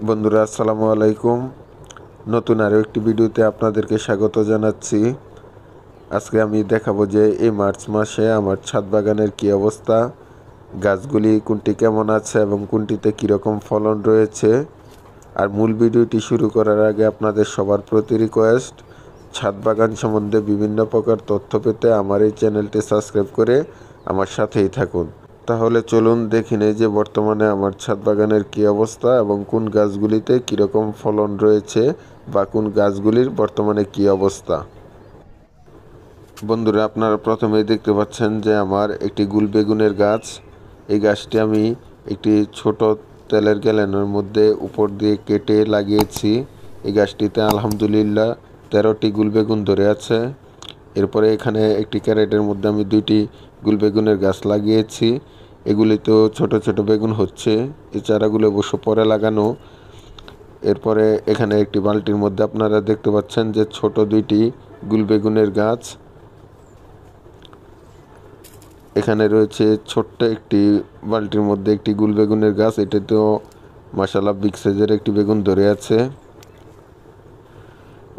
বন্ধুরা আসসালামু আলাইকুম। নতুন আরও একটি ভিডিওতে আপনাদেরকে স্বাগত জানাচ্ছি। আজকে আমি দেখাবো যে এই মার্চ মাসে আমার ছাদ বাগানের কী অবস্থা, গাছগুলি কোনটি কেমন আছে এবং কোনটিতে কীরকম ফলন রয়েছে। আর মূল ভিডিওটি শুরু করার আগে আপনাদের সবার প্রতি রিকোয়েস্ট, ছাদ বাগান সম্বন্ধে বিভিন্ন প্রকার তথ্য পেতে আমার এই চ্যানেলটি সাবস্ক্রাইব করে আমার সাথেই থাকুন। তাহলে চলুন দেখি নেই যে বর্তমানে আমার ছাদ বাগানের কী অবস্থা এবং কোন গাছগুলিতে কীরকম ফলন রয়েছে বা কোন গাছগুলির বর্তমানে কী অবস্থা। বন্ধুরা, আপনারা প্রথমেই দেখতে পাচ্ছেন যে আমার একটি গুল বেগুনের গাছ। এই গাছটি আমি একটি ছোট তেলের গ্যালনের মধ্যে উপর দিয়ে কেটে লাগিয়েছি। এই গাছটিতে আলহামদুলিল্লাহ 13টি গুল বেগুন ধরে আছে। এরপরে এখানে একটি ক্যারেটের মধ্যে আমি 2টি গুল বেগুনের গাছ লাগিয়েছি। এগুলিতেও ছোট ছোট বেগুন হচ্ছে। এই চারাগুলো অবশ্য পরে লাগানো। এরপরে এখানে একটি বালতির মধ্যে আপনারা দেখতে পাচ্ছেন যে ছোট 2টি গুল বেগুনের গাছ। এখানে রয়েছে ছোট্ট একটি বালতির মধ্যে একটি গুল বেগুনের গাছ। এটাতেও মাশাআল্লাহ বিগ সাইজের একটি বেগুন ধরে আছে।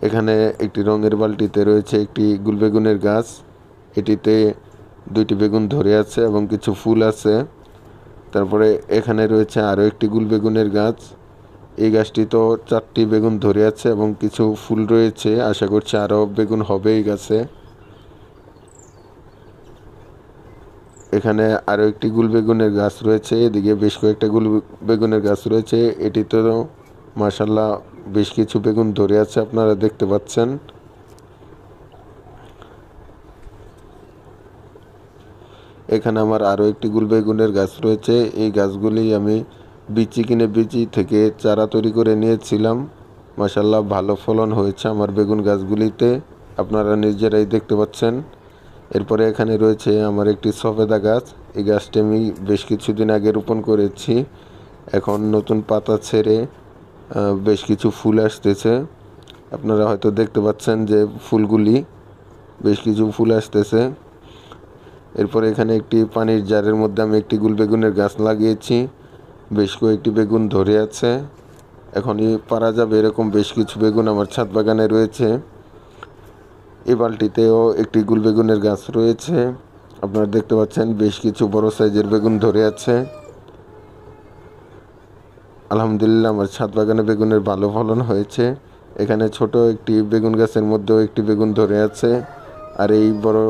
এখানে একটি রঙের বালতিতে রয়েছে একটি গুল বেগুনের গাছ। এটিতে 2টি বেগুন ধরে আছে এবং কিছু ফুল আছে। তারপরে এখানে রয়েছে আরও একটি গুল বেগুনের গাছ। এই গাছটি তো 4টি বেগুন ধরে আছে এবং কিছু ফুল রয়েছে। আশা করছি আরও বেগুন হবে এই গাছে। এখানে আরও একটি গুল বেগুনের গাছ রয়েছে। এদিকে বেশ কয়েকটা গুল বেগুনের গাছ রয়েছে। এটিতেও মাশাআল্লাহ বেশ কিছু বেগুন ধরে আছে, আপনারা দেখতে পাচ্ছেন। এখানে আমার আরও একটি গুল বেগুনের গাছ রয়েছে। এই গাছগুলি আমি বিচি থেকে চারা তৈরি করে নিয়েছিলাম। মাশাআল্লাহ ভালো ফলন হয়েছে আমার বেগুন গাছগুলিতে, আপনারা নিজেরাই দেখতে পাচ্ছেন। এরপরে এখানে রয়েছে আমার একটি সফেদা গাছ। এই গাছটি আমি বেশ কিছুদিন আগে রোপণ করেছি। এখন নতুন পাতা ছেড়ে বেশ কিছু ফুল আসতেছে। আপনারা হয়তো দেখতে পাচ্ছেন যে ফুলগুলি, বেশ কিছু ফুল আসতেছে। এরপরে এখানে একটি পানির জারের মধ্যে আমি একটি গুল বেগুনের গাছ লাগিয়েছি। বেশ কয়েকটি বেগুন ধরে আছে। এখনই পারা যাবে এরকম বেশ কিছু বেগুন আমার ছাদ বাগানে রয়েছে। এই বালতিতেও একটি গুল বেগুনের গাছ রয়েছে। আপনারা দেখতে পাচ্ছেন বেশ কিছু বড় সাইজের বেগুন ধরে আছে। আলহামদুলিল্লাহ আমার ছাদ বাগানে বেগুনের ভালো ফলন হয়েছে। এখানে ছোট একটি বেগুন গাছের মধ্যেও একটি বেগুন ধরে আছে। আর এই বড়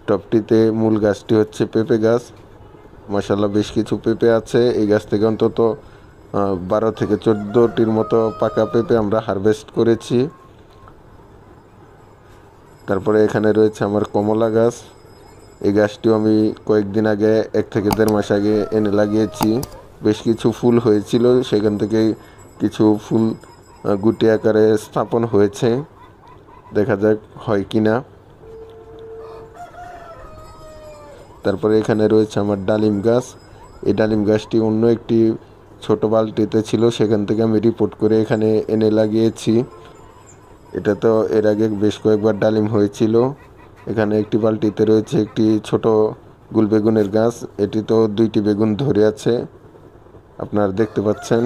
টবটিতে মূল গাছটি হচ্ছে পেঁপে গাছ। মাশাআল্লাহ বেশ কিছু পেঁপে আছে। এই গাছ থেকে অন্তত 12 থেকে 14টির মতো পাকা পেঁপে আমরা হারভেস্ট করেছি। তারপরে এখানে রয়েছে আমার কমলা গাছ। এই গাছটিও আমি কয়েকদিন আগে 1 থেকে 1.5 মাস আগে এনে লাগিয়েছি। বেশ কিছু ফুল হয়েছিল, সেখান থেকে কিছু ফুল গুটি আকারে স্থাপন হয়েছে। দেখা যাক হয় কি না। তারপরে এখানে রয়েছে আমার ডালিম গাছ। এই ডালিম গাছটি অন্য একটি ছোট বালতিতে ছিল, সেখান থেকে আমি রিপোর্ট করে এখানে এনে লাগিয়েছি। এটা তো এর আগে বেশ কয়েকবার ডালিম হয়েছিল। এখানে একটি বালতিতে রয়েছে একটি ছোট গুল বেগুনের গাছ। এটি তো 2টি বেগুন ধরে আছে, আপনারা দেখতে পাচ্ছেন।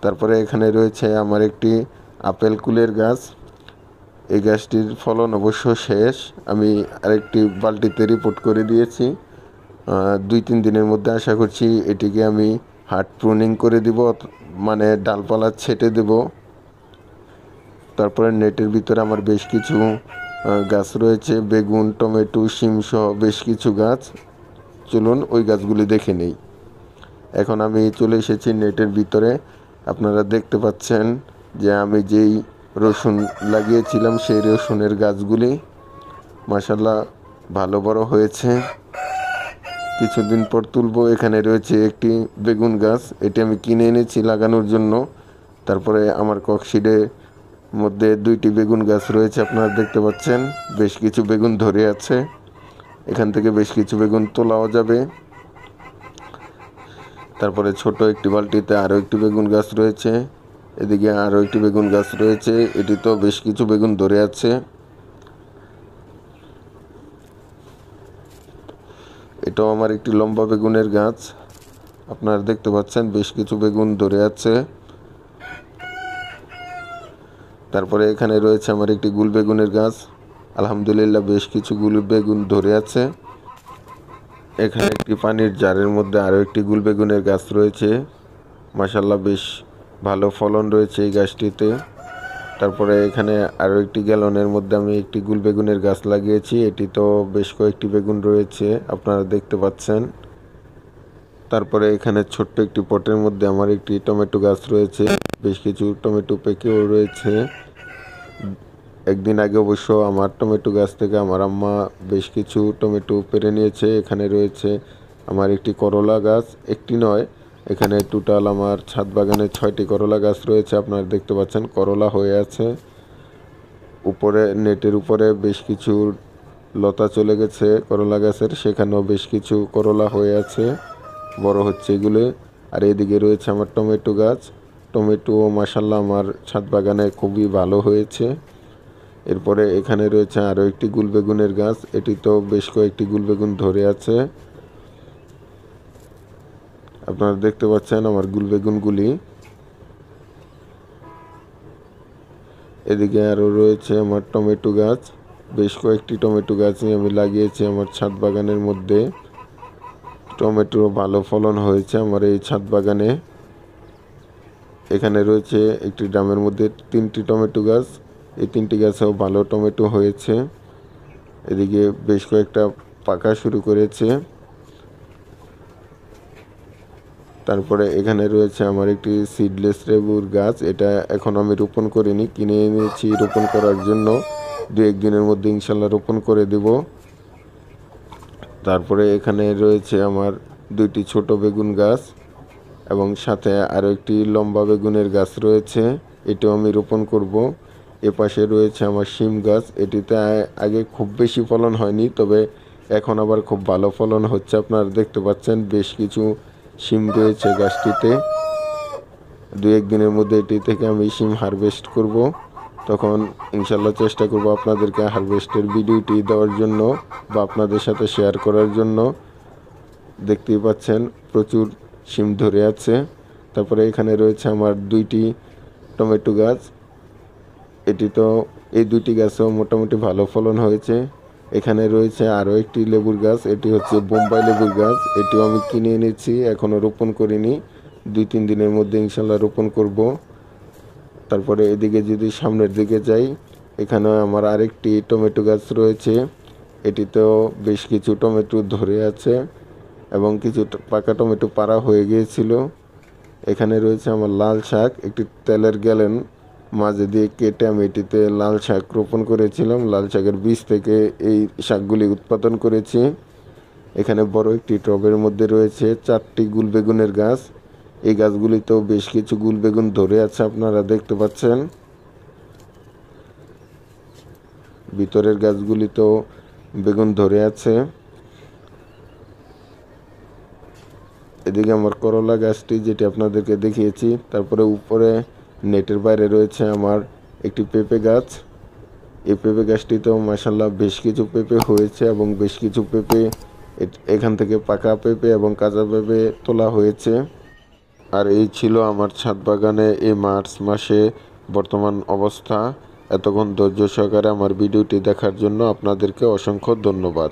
তারপরে এখানে রয়েছে আমার একটি আপেল কুলের গাছ। এই গাছটির ফলন অবশ্য শেষ, আমি আরেকটি বালতিতে রিপোর্ট করে দিয়েছি। 2-3 দিনের মধ্যে আশা করছি এটিকে আমি হার্ড প্রুনিং করে দিব, মানে ডালপালা ছেটে দেব। তারপরে নেটের ভিতরে আমার বেশ কিছু গাছ রয়েছে, বেগুন, টমেটো, শিম সহ বেশ কিছু গাছ। চলুন ওই গাছগুলি দেখে নেই। এখন আমি চলে এসেছি নেটের ভিতরে। আপনারা দেখতে পাচ্ছেন যে আমি যেই রসুন লাগিয়েছিলাম সেই রসুনের গাছগুলি মাশাআল্লাহ ভালো বড় হয়েছে। কিছুদিন পর তুলব। এখানে রয়েছে একটি বেগুন গাছ, এটি আমি কিনে এনেছি লাগানোর জন্য। তারপরে আমার ককশিডের মধ্যে 2টি বেগুন গাছ রয়েছে, আপনারা দেখতে পাচ্ছেন। বেশ কিছু বেগুন ধরে আছে, এখান থেকে বেশ কিছু বেগুন তোলাও যাবে। তারপরে ছোট একটি বালতিতে আরও একটি বেগুন গাছ রয়েছে। এদিকে আরও একটি বেগুন গাছ রয়েছে, এটি তো বেশ কিছু বেগুন ধরে আছে। এটাও আমার একটি লম্বা বেগুনের গাছ। আপনারা দেখতে পাচ্ছেন বেশ কিছু বেগুন ধরে আছে। তারপরে এখানে রয়েছে আমার একটি গুল বেগুনের গাছ। আলহামদুলিল্লাহ বেশ কিছু গুল বেগুন ধরে আছে। এখানে একটি পানির জারের মধ্যে আরও একটি গুল বেগুনের গাছ রয়েছে। মাশাল্লাহ বেশ ভালো ফলন রয়েছে এই গাছটিতে। তারপরে এখানে আরও একটি গ্যালনের মধ্যে আমি একটি গুল বেগুনের গাছ লাগিয়েছি। এটি তো বেশ কয়েকটি বেগুন রয়েছে, আপনারা দেখতে পাচ্ছেন। তারপরে এখানে ছোট্ট একটি পটের মধ্যে আমার একটি টমেটো গাছ রয়েছে। বেশ কিছু টমেটো পেকেও রয়েছে। একদিন আগে অবশ্য আমার টমেটো গাছ থেকে আমার আম্মা বেশ কিছু টমেটো পেরে নিয়েছে। এখানে রয়েছে আমার একটি করলা গাছ, একটি নয়, এখানে টোটাল আমার ছাদ বাগানে 6টি করলা গাছ রয়েছে। আপনারা দেখতে পাচ্ছেন করলা হয়ে আছে। উপরে নেটের উপরে বেশ কিছু লতা চলে গেছে করলা গাছের, সেখানেও বেশ কিছু করলা হয়ে আছে, বড় হচ্ছে এগুলো। আর এদিকে রয়েছে আমার টমেটো গাছ। টমেটো মাশাল্লাহ আমার ছাদ বাগানে খুবই ভালো হয়েছে। এরপরে এখানে রয়েছে আরও একটি গুল বেগুনের গাছ। এটি তো বেশ কয়েকটি গুল বেগুন ধরে আছে। আপনারা দেখতে পাচ্ছেন আমার গুল বেগুনগুলি। এদিকে আরও রয়েছে আমার টমেটো গাছ। বেশ কয়েকটি টমেটো গাছই আমি লাগিয়েছি আমার ছাদ বাগানের মধ্যে। টমেটোর ভালো ফলন হয়েছে আমার এই ছাদ বাগানে। এখানে রয়েছে একটি ড্রামের মধ্যে 3টি টমেটো গাছ। এই 3টি গাছেও ভালো টমেটো হয়েছে। এদিকে বেশ কয়েকটা পাকা শুরু করেছে। তারপরে এখানে রয়েছে আমার একটি সিডলেস লেবুর গাছ। এটা এখন আমি রোপণ করিনি, কিনে এনেছি রোপণ করার জন্য। 2-1 দিনের মধ্যে ইনশাল্লাহ রোপণ করে দেব। তারপরে এখানে রয়েছে আমার 2টি ছোট বেগুন গাছ এবং সাথে আরও একটি লম্বা বেগুনের গাছ রয়েছে, এটাও আমি রোপণ করব। এপাশে রয়েছে আমার শিম গাছ। এটিতে আগে খুব বেশি ফলন হয়নি, তবে এখন আবার খুব ভালো ফলন হচ্ছে। আপনারা দেখতে পাচ্ছেন বেশ কিছু শিম রয়েছে গাছটিতে। 2-1 দিনের মধ্যে এটি থেকে আমি শিম হারভেস্ট করব। তখন ইনশাল্লাহ চেষ্টা করব আপনাদেরকে হারভেস্টের ভিডিওটি দেওয়ার জন্য বা আপনাদের সাথে শেয়ার করার জন্য। দেখতেই পাচ্ছেন প্রচুর শিম ধরে আছে। তারপরে এখানে রয়েছে আমার 2টি টমেটো গাছ। এটি তো এই 2টি গাছও মোটামুটি ভালো ফলন হয়েছে। এখানে রয়েছে আরও একটি লেবুর গাছ। এটি হচ্ছে বোম্বাই লেবুর গাছ। এটিও আমি কিনে এনেছি, এখনও রোপণ করিনি। 2-3 দিনের মধ্যে ইনশাল্লাহ রোপণ করব। তারপরে এদিকে যদি সামনের দিকে যাই, এখানে আমার আরেকটি টমেটো গাছ রয়েছে। এটিতেও বেশ কিছু টমেটো ধরে আছে এবং কিছু পাকা টমেটো পাড়া হয়ে গিয়েছিল। এখানে রয়েছে আমার লাল শাক, একটি তেলের গ্যালন মাঝে দিয়ে কেটে আমি এটিতে লাল শাক রোপণ করেছিলাম। লাল শাকের বীজ থেকে এই শাকগুলি উৎপাদন করেছি। এখানে বড় একটি টবের মধ্যে রয়েছে 4টি গুল বেগুনের গাছ। এই গাছগুলিতেও বেশ কিছু গুল বেগুন ধরে আছে, আপনারা দেখতে পাচ্ছেন। ভিতরের গাছগুলিতেও বেগুন ধরে আছে। এদিকে আমার করলা গাছটি যেটি আপনাদেরকে দেখিয়েছি। তারপরে উপরে নেটের বাইরে রয়েছে আমার একটি পেঁপে গাছ। এই পেঁপে গাছটিতেও মাশাল্লাহ বেশ কিছু পেঁপে হয়েছে এবং বেশ কিছু পেঁপে এখান থেকে পাকা পেঁপে এবং কাঁচা পেঁপে তোলা হয়েছে। আর এই ছিল আমার ছাদ বাগানে এই মার্চ মাসে বর্তমান অবস্থা। এতক্ষণ ধৈর্য সহকারে আমার ভিডিওটি দেখার জন্য আপনাদেরকে অসংখ্য ধন্যবাদ।